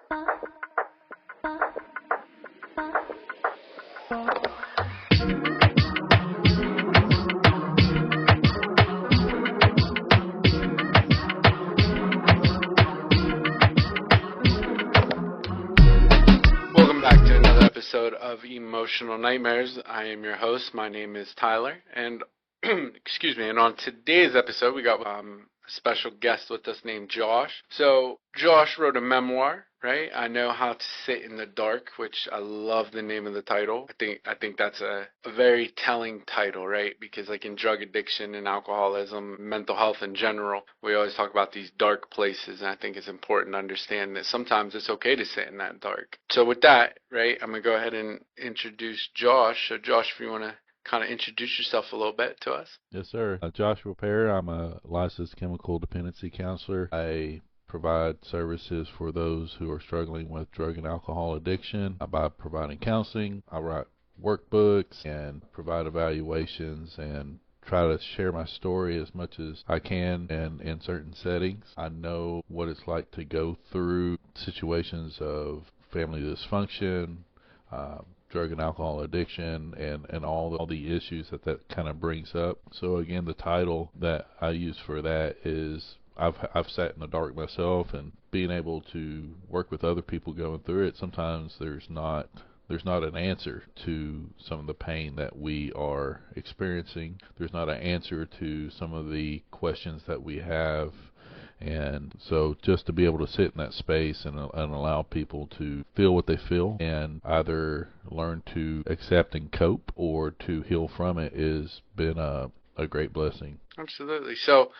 Welcome back to another episode of Emotional Nightmares. I am your host. My name is Tyler, and excuse me. And on today's episode, we got a special guest with us named Josh. So Josh wrote a memoir, right? I Know How to Sit in the Dark, which I love the name of the title. I think that's a very telling title, right? Because like in drug addiction and alcoholism, mental health in general, we always talk about these dark places, and I think it's important to understand that sometimes it's okay to sit in that dark. So with that, right, I'm going to go ahead and introduce Josh. So Josh, if you want to kind of introduce yourself a little bit to us. Yes, sir. Joshua Pear. I'm a licensed chemical dependency counselor. I provide services for those who are struggling with drug and alcohol addiction by providing counseling. I write workbooks and provide evaluations and try to share my story as much as I can and in certain settings. I know what it's like to go through situations of family dysfunction, drug and alcohol addiction, and all the issues that kind of brings up. So again, the title that I use for that is I've sat in the dark myself, and being able to work with other people going through it. Sometimes there's not an answer to some of the pain that we are experiencing. There's not an answer to some of the questions that we have. And so just to be able to sit in that space and allow people to feel what they feel and either learn to accept and cope or to heal from it has been a great blessing. Absolutely. So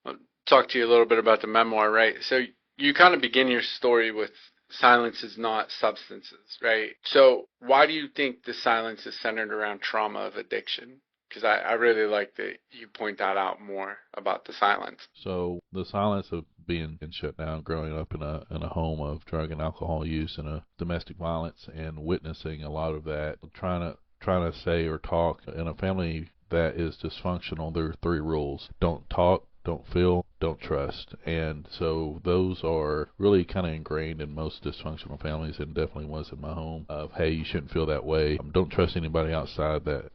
I'll talk to you a little bit about the memoir, right? So you kind of begin your story with silence is not substances, right? So why do you think the silence is centered around trauma of addiction? Because I really like that you point that out more about the silence. So the silence of being shut down, growing up in a home of drug and alcohol use and a domestic violence, and witnessing a lot of that, trying to say or talk in a family that is dysfunctional. There are 3 rules: don't talk, don't feel, don't trust. And so those are really kind of ingrained in most dysfunctional families, and definitely was in my home. Of, hey, you shouldn't feel that way. Don't trust anybody outside that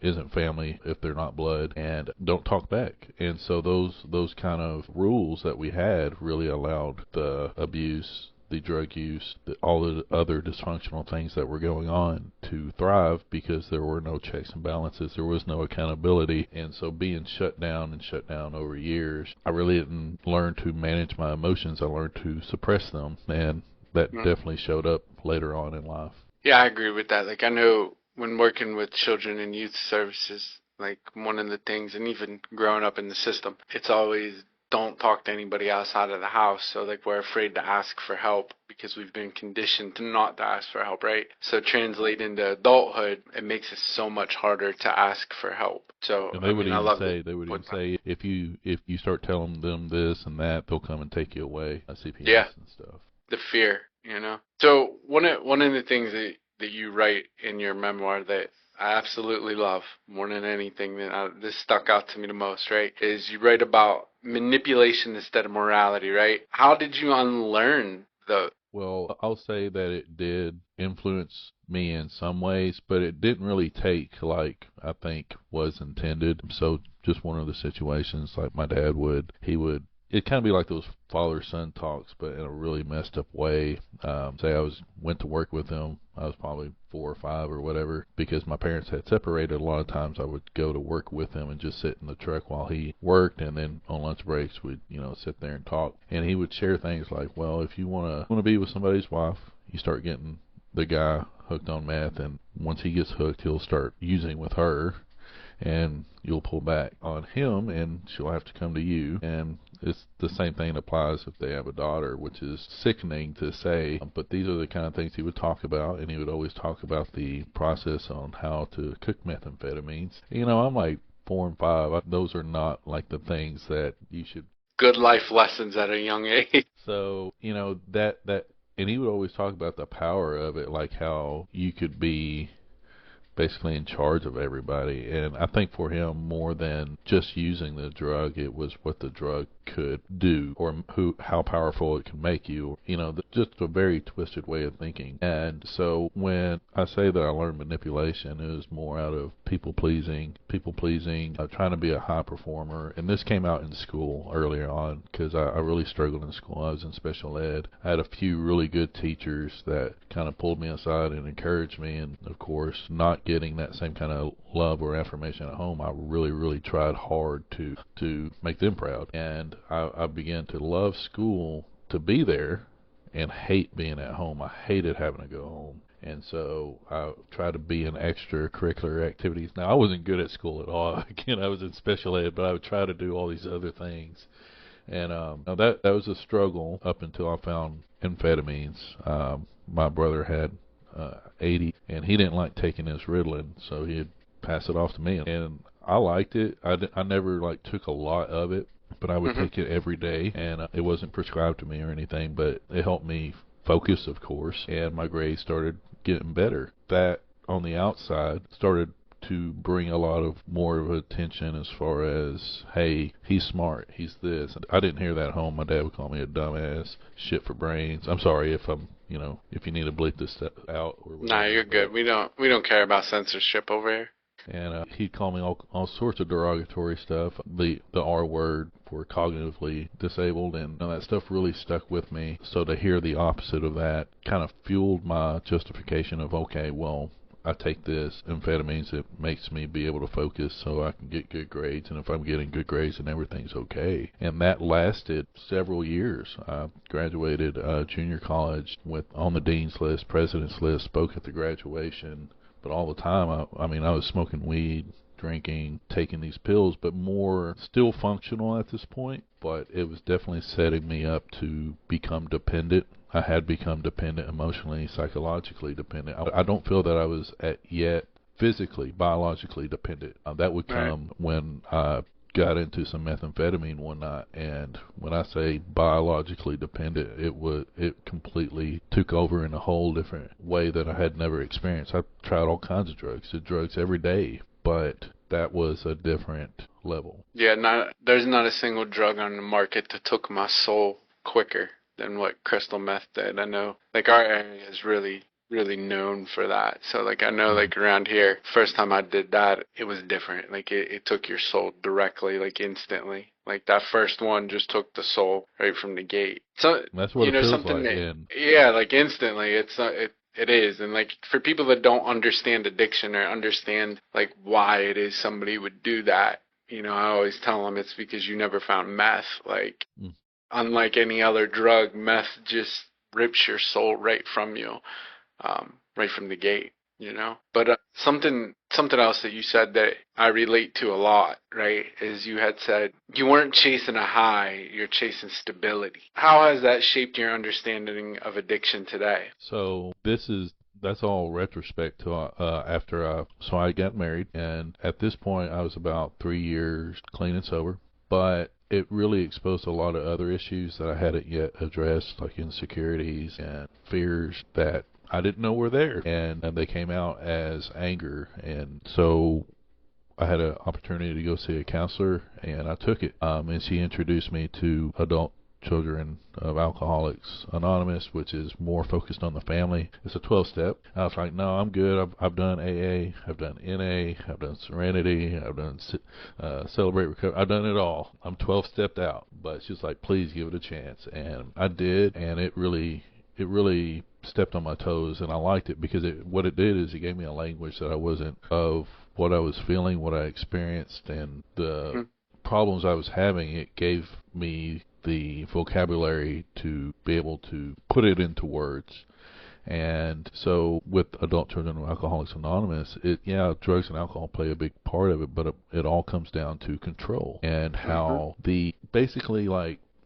isn't family if they're not blood, and don't talk back. And so those kind of rules that we had really allowed the abuse, the drug use, all the other dysfunctional things that were going on to thrive, because there were no checks and balances, there was no accountability. And so being shut down over years, I really didn't learn to manage my emotions. I learned to suppress them, and that definitely showed up later on in life. Yeah, I agree with that. Like, I know when working with children and youth services, like one of the things, and even growing up in the system, it's always don't talk to anybody outside of the house. So like we're afraid to ask for help because we've been conditioned to not to ask for help, right? So translate into adulthood, it makes it so much harder to ask for help. So and they would even say if you start telling them this and that, they'll come and take you away. CPS and stuff. The fear, So one of the things that you write in your memoir that I absolutely love more than anything, this stuck out to me the most, right, is you write about manipulation instead of morality, right? How did you unlearn those? Well, I'll say that it did influence me in some ways, but it didn't really take like I think was intended. So just one of the situations, like my dad it'd kind of be like those father-son talks, but in a really messed up way. Say I went to work with him. I was probably 4 or 5 or whatever, because my parents had separated. A lot of times I would go to work with him and just sit in the truck while he worked, and then on lunch breaks we'd sit there and talk. And he would share things like, well, if you want to be with somebody's wife, you start getting the guy hooked on meth, and once he gets hooked, he'll start using with her, and you'll pull back on him, and she'll have to come to you. And it's the same thing applies if they have a daughter, which is sickening to say, but these are the kind of things he would talk about. And he would always talk about the process on how to cook methamphetamines. I'm like 4 and 5. Those are not like the things that you should. Good life lessons at a young age. So, that, and he would always talk about the power of it, like how you could be basically in charge of everybody. And I think for him, more than just using the drug, it was what the drug could do, or how powerful it can make you. Just a very twisted way of thinking. And so when I say that I learned manipulation, it was more out of people pleasing, trying to be a high performer. And this came out in school earlier on, because I really struggled in school. I was in special ed. I had a few really good teachers that kind of pulled me aside and encouraged me. And of course, not getting that same kind of love or affirmation at home, I really tried hard to make them proud. And I began to love school, to be there, and hate being at home. I hated having to go home. And so I tried to be in extracurricular activities. Now, I wasn't good at school at all. Again, I was in special ed, but I would try to do all these other things. And now that was a struggle up until I found amphetamines. My brother had 80, and he didn't like taking his Ritalin, so he'd pass it off to me. And I liked it. I never took a lot of it, but I would take it every day, and it wasn't prescribed to me or anything, but it helped me focus, of course, and my grades started getting better. That, on the outside, started to bring a lot of more of attention as far as, hey, he's smart, he's this. I didn't hear that at home. My dad would call me a dumbass, shit for brains. I'm sorry if if you need to bleep this stuff out or whatever. Nah, you're good. We don't care about censorship over here. And he'd call me all sorts of derogatory stuff, the R word for cognitively disabled, and that stuff really stuck with me. So to hear the opposite of that kind of fueled my justification of, okay, well, I take this amphetamines, it makes me be able to focus so I can get good grades, and if I'm getting good grades, then everything's okay. And that lasted several years. I graduated junior college, with on the dean's list, president's list, spoke at the graduation. But all the time, I was smoking weed, drinking, taking these pills, but more still functional at this point. But it was definitely setting me up to become dependent. I had become dependent emotionally, psychologically dependent. I don't feel that I was yet physically, biologically dependent. That would come when I got into some methamphetamine one night, and when I say biologically dependent, it completely took over in a whole different way that I had never experienced. I tried all kinds of drugs, did drugs every day, but that was a different level. Yeah, there's not a single drug on the market that took my soul quicker than what crystal meth did. I know, our area is really known for that. So I know around here, first time I did that, it was different. It took your soul directly, instantly. That first one just took the soul right from the gate. So that's what it feels something like. Instantly. It is. And for people that don't understand addiction or understand why it is somebody would do that, I always tell them it's because you never found meth. Unlike any other drug, meth just rips your soul right from you. Right from the gate, But something else that you said that I relate to a lot, right, is you had said you weren't chasing a high, you're chasing stability. How has that shaped your understanding of addiction today? So that's all retrospect to after I got married, and at this point I was about 3 years clean and sober, but it really exposed a lot of other issues that I hadn't yet addressed, like insecurities and fears that I didn't know were there, and they came out as anger. And so I had an opportunity to go see a counselor, and I took it. And she introduced me to Adult Children of Alcoholics Anonymous, which is more focused on the family. It's a 12-step. I was like, no, I'm good. I've done AA, I've done NA, I've done Serenity, I've done Celebrate Recovery. I've done it all. I'm 12-stepped out. But she was like, please give it a chance. And I did, and it really stepped on my toes, and I liked it because what it did is it gave me a language that I wasn't of what I was feeling, what I experienced, and the problems I was having. It gave me the vocabulary to be able to put it into words. And so with Adult Children of Alcoholics Anonymous, drugs and alcohol play a big part of it, but it all comes down to control and how basically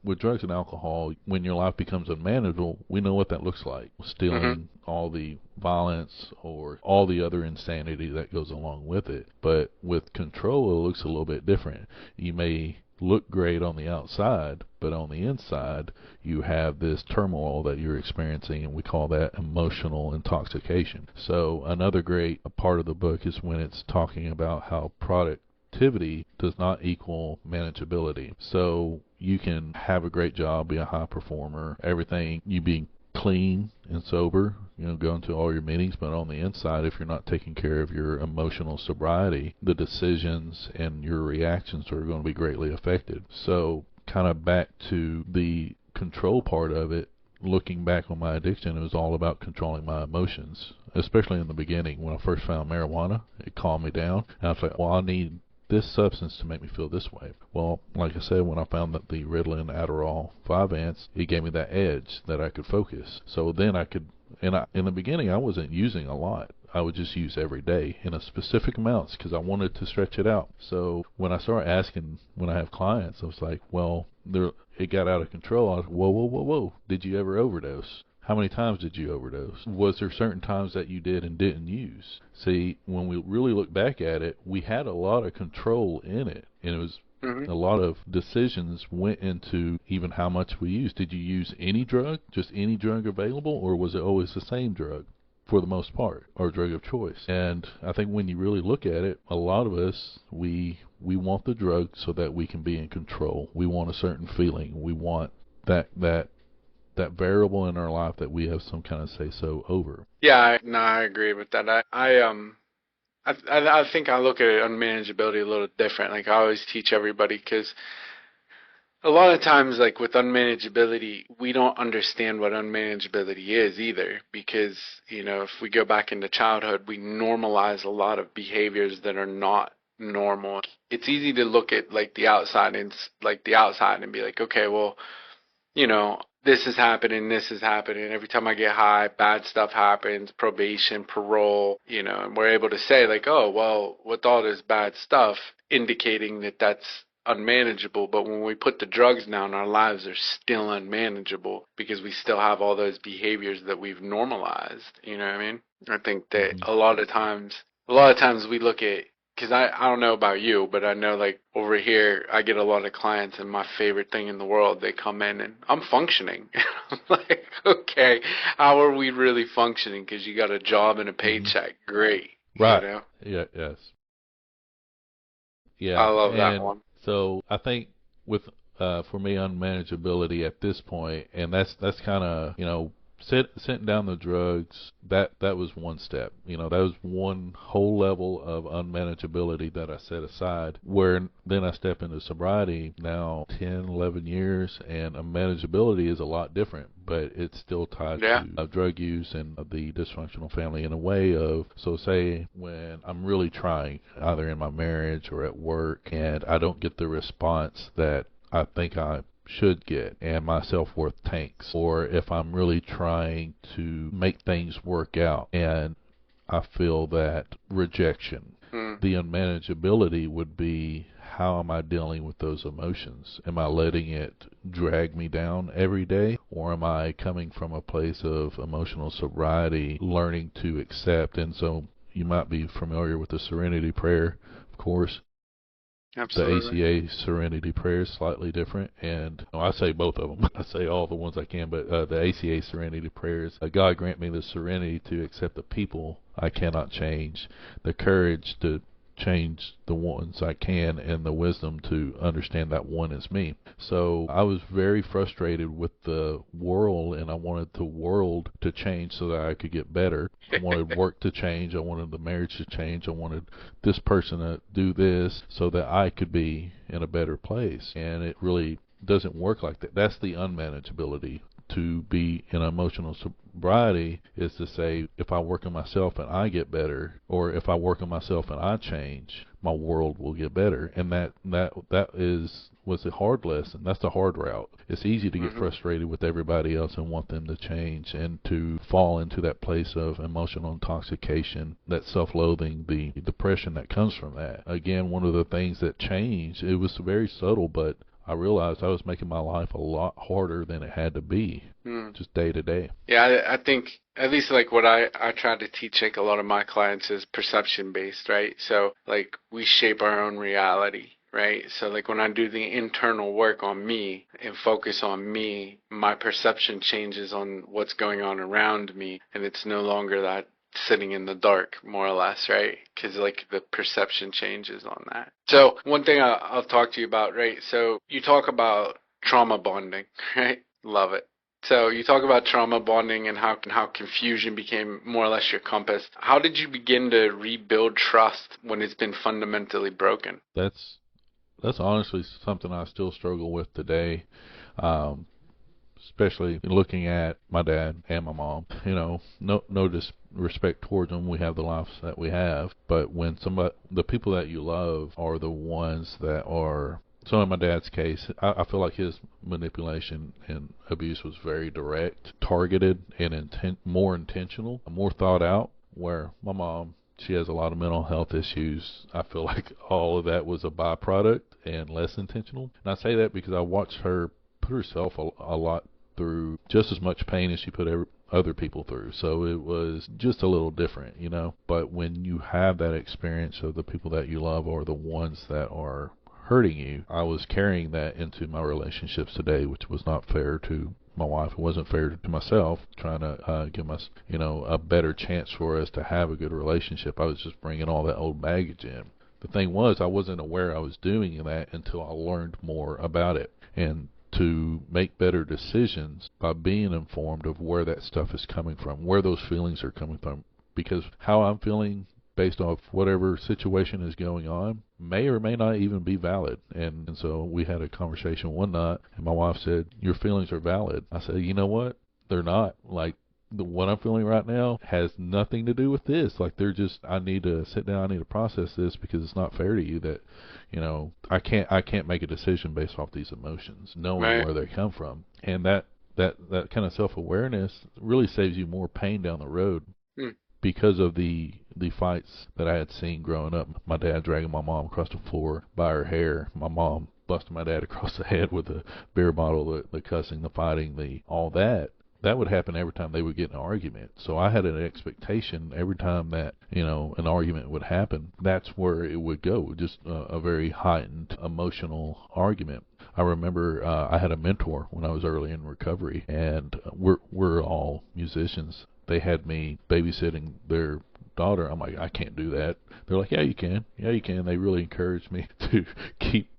with drugs and alcohol, when your life becomes unmanageable, we know what that looks like. Stealing, all the violence, or all the other insanity that goes along with it. But with control, it looks a little bit different. You may look great on the outside, but on the inside, you have this turmoil that you're experiencing, and we call that emotional intoxication. So another great part of the book is when it's talking about how productivity does not equal manageability. So you can have a great job, be a high performer, everything, you be clean and sober, going to all your meetings, but on the inside, if you're not taking care of your emotional sobriety, the decisions and your reactions are going to be greatly affected. So kind of back to the control part of it, looking back on my addiction, it was all about controlling my emotions, especially in the beginning. When I first found marijuana, it calmed me down, and I was like, well, I need this substance to make me feel this way. Well, like I said, when I found that the Ritalin, Adderall, 5-ants, it gave me that edge that I could focus. So then I could, in the beginning, I wasn't using a lot. I would just use every day in a specific amounts because I wanted to stretch it out. So when I started asking, when I have clients, I was like, well, it got out of control. I was, whoa. Did you ever overdose? How many times did you overdose? Was there certain times that you did and didn't use? See, when we really look back at it, we had a lot of control in it, and it was a lot of decisions went into even how much we used. Did you use any drug, just any drug available, or was it always the same drug for the most part, or drug of choice? And I think when you really look at it, a lot of us, we want the drug so that we can be in control. We want a certain feeling. We want that variable in our life that we have some kind of say-so over. Yeah, I agree with that. I think I look at unmanageability a little different. Like I always teach everybody, because a lot of times, like with unmanageability, we don't understand what unmanageability is either. Because if we go back into childhood, we normalize a lot of behaviors that are not normal. It's easy to look at like the outside and be like, okay, well, this is happening, this is happening. Every time I get high, bad stuff happens, probation, parole, and we're able to say like, oh, well, with all this bad stuff, indicating that that's unmanageable. But when we put the drugs down, our lives are still unmanageable because we still have all those behaviors that we've normalized. You know what I mean? I think that a lot of times we look at, because I don't know about you, but I know like over here, I get a lot of clients, and my favorite thing in the world, they come in and I'm functioning. I'm like, okay, how are we really functioning? Because you got a job and a paycheck. Great. Right. Yeah, yes. Yeah. I love that one. So I think with, for me, unmanageability at this point, and that's kind of, sitting down the drugs, that was one step. That was one whole level of unmanageability that I set aside, where then I step into sobriety now 10, 11 years, and unmanageability is a lot different, but it's still tied to drug use and the dysfunctional family in a way of, so say when I'm really trying, either in my marriage or at work, and I don't get the response that I think I should get, and my self-worth tanks, or if I'm really trying to make things work out and I feel that rejection. The unmanageability would be, how am I dealing with those emotions? Am I letting it drag me down every day, or am I coming from a place of emotional sobriety, learning to accept? And so you might be familiar with the Serenity Prayer, of course. Absolutely. The ACA Serenity Prayer is slightly different, and I say both of them. I say all the ones I can, but the ACA Serenity Prayer is, God grant me the serenity to accept the people I cannot change, the courage to change the ones I can, and the wisdom to understand that one is me. So I was very frustrated with the world, and I wanted the world to change so that I could get better. I wanted work to change. I wanted the marriage to change. I wanted this person to do this so that I could be in a better place. And it really doesn't work like that. That's the unmanageability. To be in emotional sobriety is to say, if I work on myself and I get better, or if I work on myself and I change, my world will get better. And that was a hard lesson. That's the hard route. It's easy to get frustrated with everybody else and want them to change, and to fall into that place of emotional intoxication, that self-loathing, the depression that comes from that. Again, one of the things that changed, it was very subtle, but I realized I was making my life a lot harder than it had to be, just day to day. Yeah, I think, at least like what I try to teach like a lot of my clients is perception based, right? So like we shape our own reality, right? So like when I do the internal work on me and focus on me, my perception changes on what's going on around me, and it's no longer that sitting in the dark, more or less, right? Because like the perception changes on that. So one thing I'll talk to you about, right? So you talk about trauma bonding, right? Love it. So you talk about trauma bonding and how confusion became more or less your compass. How did you begin to rebuild trust when it's been fundamentally broken? That's honestly something I still struggle with today. Um, Especially looking at my dad and my mom. No disrespect towards them. We have the lives that we have, but when the people that you love are the ones that are. So in my dad's case, I feel like his manipulation and abuse was very direct, targeted, and more intentional, more thought out. Where my mom, she has a lot of mental health issues. I feel like all of that was a byproduct and less intentional. And I say that because I watched her put herself a lot through just as much pain as she put other people through. So it was just a little different, But when you have that experience of the people that you love are the ones that are hurting you, I was carrying that into my relationships today, which was not fair to my wife. It wasn't fair to myself, trying to give us, a better chance for us to have a good relationship. I was just bringing all that old baggage in. The thing was, I wasn't aware I was doing that until I learned more about it. And to make better decisions by being informed of where that stuff is coming from, where those feelings are coming from. Because how I'm feeling based off whatever situation is going on may or may not even be valid. And so we had a conversation one night, and my wife said, "Your feelings are valid." I said, "You know what? They're not. Like, what I'm feeling right now has nothing to do with this. Like, they're just, I need to sit down, I need to process this, because it's not fair to you that, I can't make a decision based off these emotions, knowing Right. where they come from." And that kind of self-awareness really saves you more pain down the road. Hmm. Because of the fights that I had seen growing up. My dad dragging my mom across the floor by her hair, my mom busting my dad across the head with a beer bottle, the cussing, the fighting, all that. That would happen every time they would get in an argument. So I had an expectation every time that, an argument would happen, that's where it would go, just a very heightened emotional argument. I remember I had a mentor when I was early in recovery, and we're all musicians. They had me babysitting their daughter. I'm like, I can't do that. They're like, yeah, you can. Yeah, you can. They really encouraged me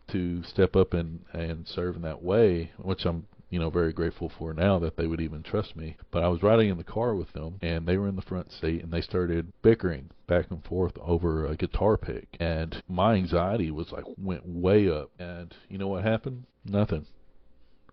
to step up and serve in that way, which I'm very grateful for now that they would even trust me. But I was riding in the car with them, and they were in the front seat, and they started bickering back and forth over a guitar pick, and my anxiety went way up. And you know what happened? Nothing.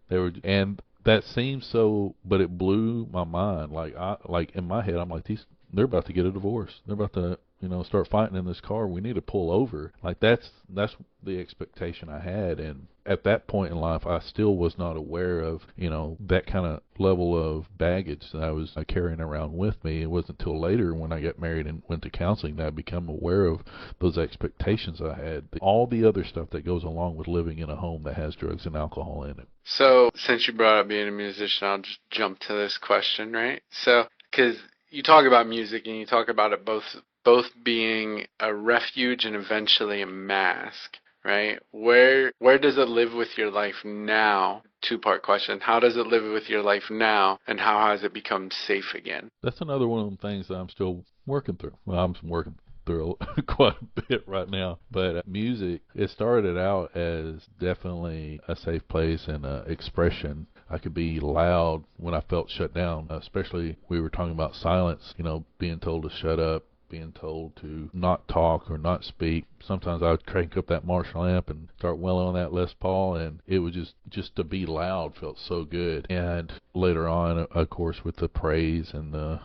And that seems so, but it blew my mind. Like in my head, I'm like, they're about to get a divorce. They're about to, start fighting in this car. We need to pull over. Like that's the expectation I had. And at that point in life, I still was not aware of, that kind of level of baggage that I was carrying around with me. It wasn't until later when I got married and went to counseling that I became aware of those expectations I had. All the other stuff that goes along with living in a home that has drugs and alcohol in it. So since you brought up being a musician, I'll just jump to this question, right? So, because you talk about music and you talk about it both being a refuge and eventually a mask, right? Where does it live with your life now? Two-part question. How does it live with your life now, and how has it become safe again? That's another one of the things that I'm still working through. Well, I'm working through quite a bit right now. But music, it started out as definitely a safe place and expression. I could be loud when I felt shut down, especially we were talking about silence, being told to shut up, being told to not talk or not speak. Sometimes I would crank up that Marshall amp and start wailing on that Les Paul, and it was just to be loud felt so good. And later on, of course, with the praise and the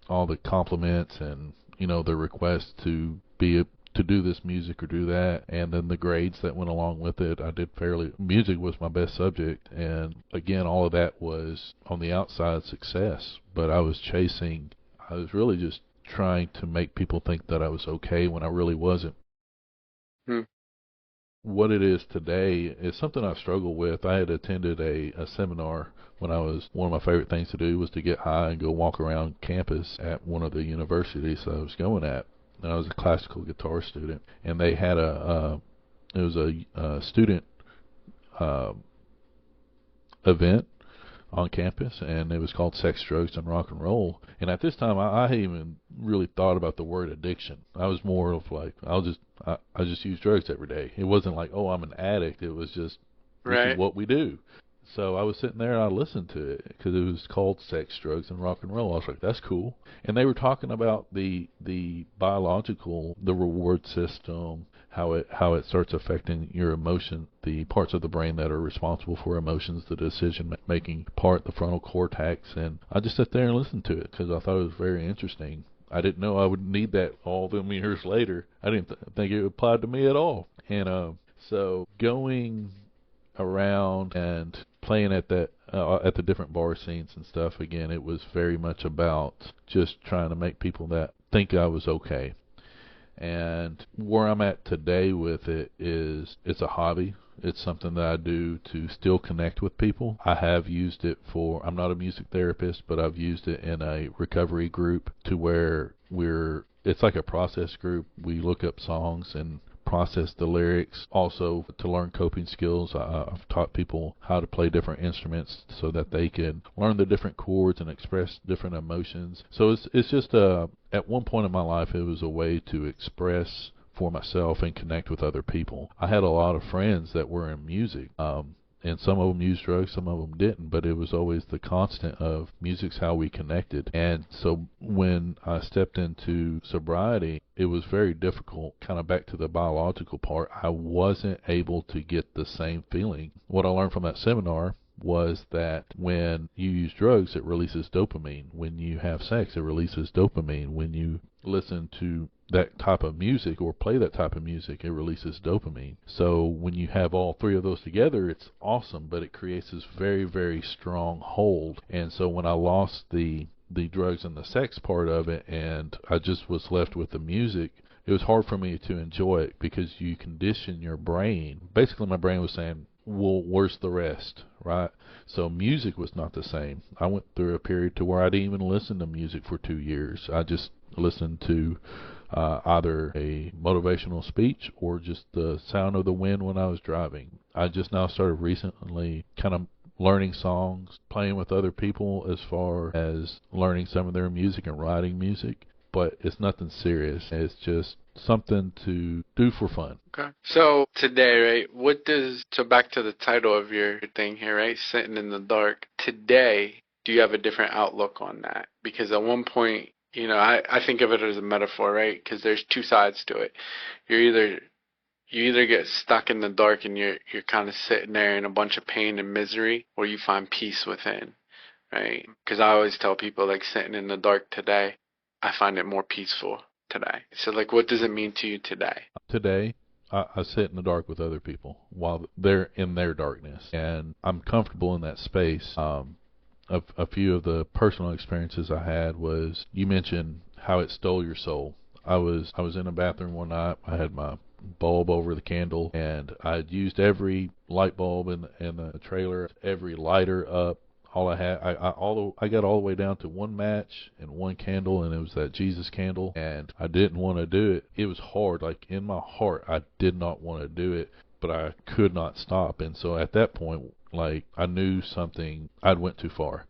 all the compliments and the request to do this music or do that, and then the grades that went along with it. I did fairly. Music was my best subject, and again, all of that was on the outside success, but I was really just trying to make people think that I was okay when I really wasn't. Hmm. What it is today is something I've struggled with. I had attended a seminar when one of my favorite things to do was to get high and go walk around campus at one of the universities I was going at. And I was a classical guitar student, and they had a student uh, event on campus, and it was called Sex, Drugs, and Rock and Roll. And at this time, I hadn't even really thought about the word addiction. I was more of like, I just use drugs every day. It wasn't like, oh, I'm an addict. It was just, this is Right. what we do. So I was sitting there and I listened to it because it was called Sex, Drugs, and Rock and Roll. I was like, that's cool. And they were talking about the biological, the reward system, how it starts affecting your emotion, the parts of the brain that are responsible for emotions, the decision making part, the frontal cortex. And I just sat there and listened to it because I thought it was very interesting. I didn't know I would need that all them years later. I didn't think it applied to me at all. And so going around and playing at the different bar scenes and stuff, again, it was very much about just trying to make people that think I was okay. And where I'm at today with it is it's a hobby. It's something that I do to still connect with people. I have used it for, I'm not a music therapist, but I've used it in a recovery group to where it's like a process group. We look up songs and process the lyrics. Also, to learn coping skills, I've taught people how to play different instruments so that they can learn the different chords and express different emotions. So it's just at one point in my life, it was a way to express for myself and connect with other people. I had a lot of friends that were in music. And some of them used drugs, some of them didn't, but it was always the constant of music's how we connected. And so when I stepped into sobriety, it was very difficult, kind of back to the biological part. I wasn't able to get the same feeling. What I learned from that seminar was that when you use drugs, it releases dopamine. When you have sex, it releases dopamine. When you listen to that type of music or play that type of music, it releases dopamine. So when you have all three of those together, it's awesome, but it creates this very, very strong hold. And so when I lost the drugs and the sex part of it, and I just was left with the music, it was hard for me to enjoy it because you condition your brain. Basically, my brain was saying, well, where's the rest, right? So music was not the same. I went through a period to where I didn't even listen to music for 2 years. I just listened to either a motivational speech or just the sound of the wind when I was driving. I just now started recently kind of learning songs, playing with other people as far as learning some of their music and writing music, but it's nothing serious. It's just something to do for fun. Okay. So today, right, so back to the title of your thing here, right, Sitting in the Dark. Today, do you have a different outlook on that? Because at one point, I think of it as a metaphor, right? Because there's two sides to it. You either get stuck in the dark and you're kind of sitting there in a bunch of pain and misery, or you find peace within, right? Because I always tell people, like, sitting in the dark today, I find it more peaceful today. So, like, what does it mean to you today? Today, I sit in the dark with other people while they're in their darkness, and I'm comfortable in that space. A few of the personal experiences I had was, you mentioned how it stole your soul. I was in a bathroom one night. I had my bulb over the candle, and I'd used every light bulb in the trailer, every lighter up. All I had, I got all the way down to one match and one candle, and it was that Jesus candle, and I didn't want to do it. It was hard, like in my heart, I did not want to do it, but I could not stop. And so at that point, like, I knew something, I'd went too far.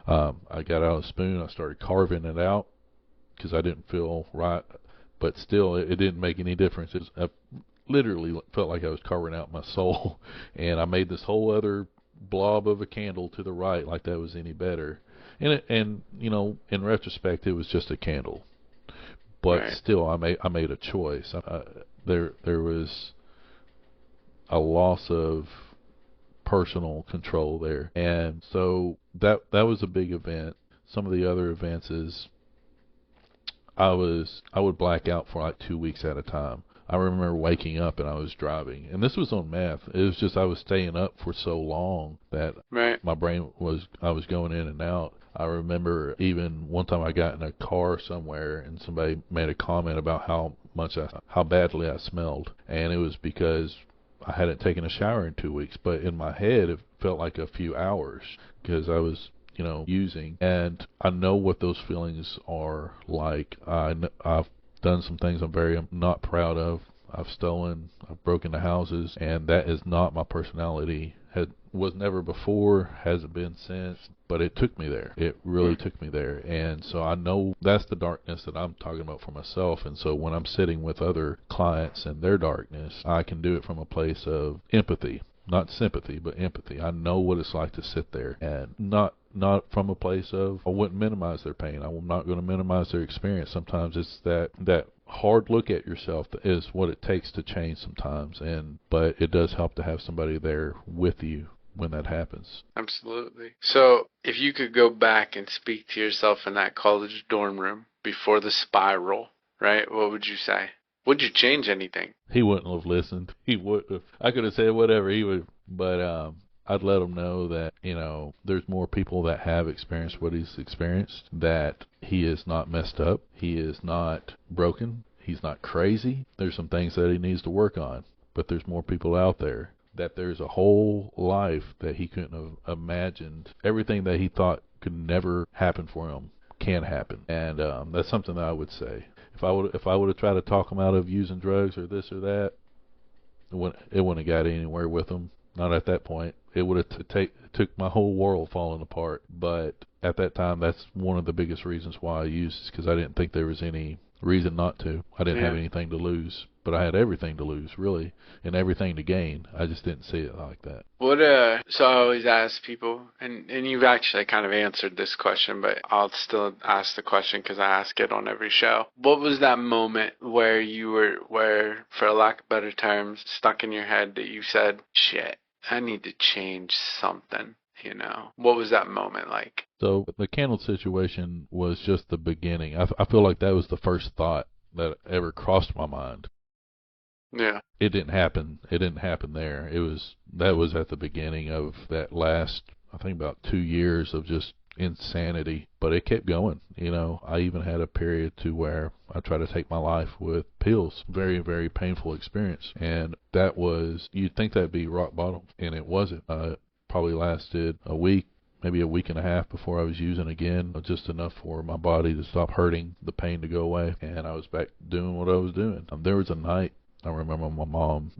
I got out a spoon, I started carving it out because I didn't feel right, but still, it didn't make any difference. I literally felt like I was carving out my soul, and I made this whole other blob of a candle to the right, like that was any better. And in retrospect, it was just a candle, but Right. still, I made a choice. There was a loss of personal control there, and so that was a big event. Some of the other events is I would black out for like 2 weeks at a time. I remember waking up and I was driving, and this was on meth. It was just I was staying up for so long that Right. I was going in and out. I remember even one time I got in a car somewhere and somebody made a comment about how badly I smelled, and it was because I hadn't taken a shower in 2 weeks. But in my head, it felt like a few hours because I was using, and I know what those feelings are like. I've done some things I'm not proud of. I've stolen, I've broken into houses, and that is not my personality. Was never before, hasn't been since, but it took me there. It really took me there. And so I know that's the darkness that I'm talking about for myself. And so when I'm sitting with other clients and their darkness, I can do it from a place of empathy. Not sympathy, but empathy. I know what it's like to sit there, and not from a place of I wouldn't minimize their pain. I'm not going to minimize their experience. Sometimes it's that hard look at yourself that is what it takes to change sometimes, but it does help to have somebody there with you when that happens. Absolutely. So if you could go back and speak to yourself in that college dorm room before the spiral, right, what would you say? Would you change anything? He wouldn't have listened. He would have. I could have said whatever he would, but I'd let him know that, there's more people that have experienced what he's experienced, that he is not messed up. He is not broken. He's not crazy. There's some things that he needs to work on, but there's more people out there, that there's a whole life that he couldn't have imagined. Everything that he thought could never happen for him can happen. And that's something that I would say. If I would have tried to talk him out of using drugs or this or that, it wouldn't have got anywhere with him. Not at that point. It would have took my whole world falling apart. But at that time, that's one of the biggest reasons why I used it, because I didn't think there was any reason not to. I didn't have anything to lose, but I had everything to lose, really, and everything to gain. I just didn't see it like that. So I always ask people, and you've actually kind of answered this question, but I'll still ask the question because I ask it on every show. What was that moment where for lack of better terms, stuck in your head that you said, shit, I need to change something? What was that moment like? So the candle situation was just the beginning. I feel like that was the first thought that ever crossed my mind. Yeah. It didn't happen. It didn't happen there. That was at the beginning of that last, I think, about 2 years of just insanity. But it kept going. I even had a period to where I tried to take my life with pills. Very, very painful experience. And that was, you'd think that'd be rock bottom, and it wasn't. Probably lasted a week, maybe a week and a half before I was using again, just enough for my body to stop hurting, the pain to go away, and I was back doing what I was doing. There was a night, I remember my mom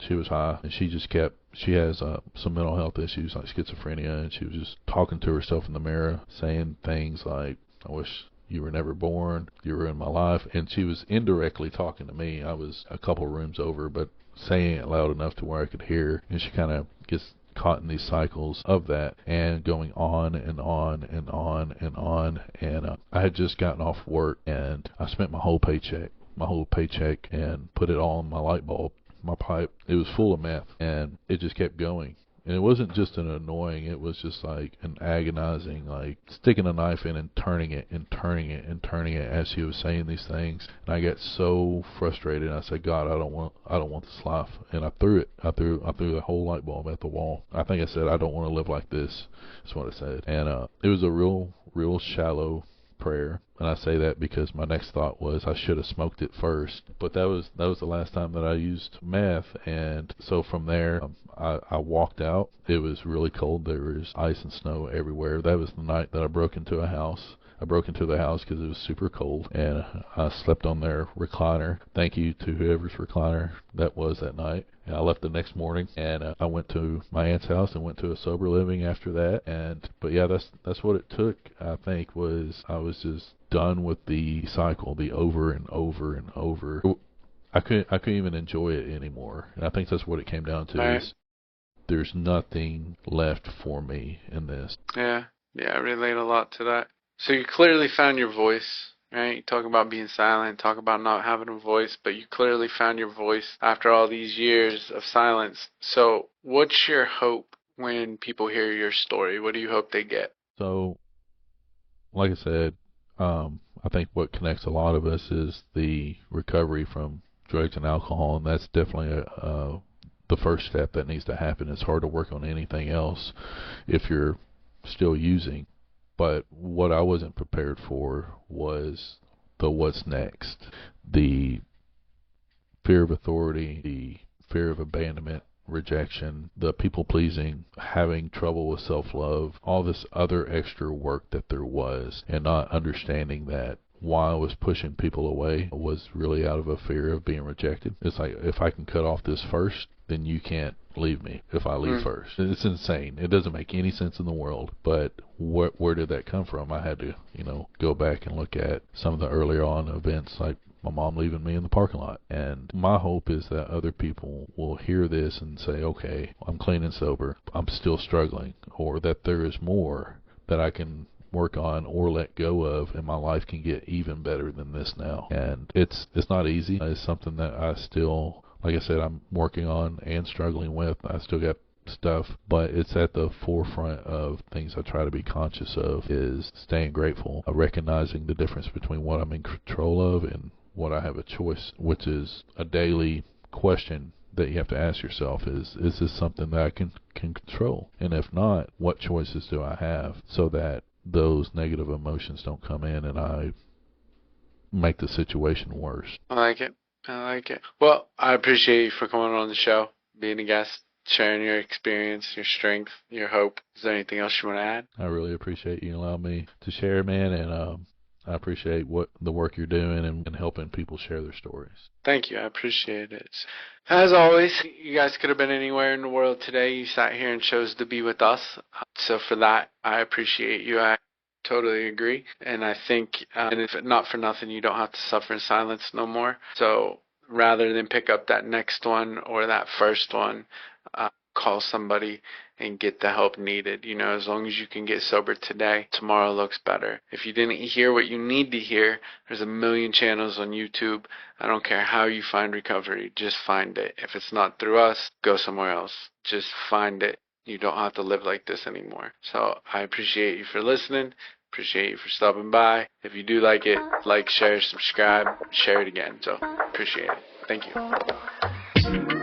she was high, and she has some mental health issues like schizophrenia, and she was just talking to herself in the mirror, saying things like, I wish you were never born, you ruined my life. And she was indirectly talking to me. I was a couple rooms over, but saying it loud enough to where I could hear, and she kind of gets caught in these cycles of that and going on and on and on and on. And I had just gotten off work, and I spent my whole paycheck and put it all in my light bulb, my pipe. It was full of meth, and it just kept going. And it wasn't just an annoying, it was just like an agonizing, like sticking a knife in and turning it and turning it and turning it as she was saying these things. And I got so frustrated. I said, God, I don't want this life. And I threw it. I threw the whole light bulb at the wall. I think I said, I don't want to live like this. That's what I said. And it was a real shallow prayer. And I say that because my next thought was I should have smoked it first. But that was the last time that I used meth. And so from there, I walked out. It was really cold. There was ice and snow everywhere. That was the night that I broke into a house. I broke into the house because it was super cold, and I slept on their recliner. Thank you to whoever's recliner that was that night. And I left the next morning, and I went to my aunt's house and went to a sober living after that. But yeah, that's what it took. I think I was just done with the cycle, the over and over and over. I couldn't even enjoy it anymore. And I think that's what it came down to. Right. Is there's nothing left for me in this. Yeah, I relate a lot to that. So you clearly found your voice, right? You talk about being silent, talk about not having a voice, but you clearly found your voice after all these years of silence. So what's your hope when people hear your story? What do you hope they get? So, like I said, I think what connects a lot of us is the recovery from drugs and alcohol, and that's definitely the first step that needs to happen. It's hard to work on anything else if you're still using. But what I wasn't prepared for was the what's next. The fear of authority, the fear of abandonment, rejection, the people pleasing, having trouble with self-love, all this other extra work that there was, and not understanding that why I was pushing people away was really out of a fear of being rejected. It's like, if I can cut off this first, then you can't leave me if I leave first. It's insane. It doesn't make any sense in the world. But where did that come from? I had to, go back and look at some of the earlier on events, like my mom leaving me in the parking lot. And my hope is that other people will hear this and say, okay, I'm clean and sober, I'm still struggling, or that there is more that I can work on or let go of, and my life can get even better than this now. And it's not easy. It's something that I still, like I said, I'm working on and struggling with. I still got stuff, but it's at the forefront of things I try to be conscious of, is staying grateful, recognizing the difference between what I'm in control of and what I have a choice, which is a daily question that you have to ask yourself, is this something that I can control? And if not, what choices do I have, so that those negative emotions don't come in and I make the situation worse. I like it. Well, I appreciate you for coming on the show, being a guest, sharing your experience, your strength, your hope. Is there anything else you want to add? I really appreciate you allowing me to share, man, and I appreciate the work you're doing and helping people share their stories. Thank you. I appreciate it. As always, you guys could have been anywhere in the world today. You sat here and chose to be with us. So for that, I appreciate you. I totally agree. And I think, and if not for nothing, you don't have to suffer in silence no more. So rather than pick up that next one or that first one, call somebody and get the help needed. As long as you can get sober today, tomorrow looks better. If you didn't hear what you need to hear, there's a million channels on YouTube. I don't care how you find recovery, just find it. If it's not through us, go somewhere else. Just find it. You don't have to live like this anymore. So I appreciate you for listening. Appreciate you for stopping by. If you do like it, like, share, subscribe, share it again. So appreciate it. Thank you.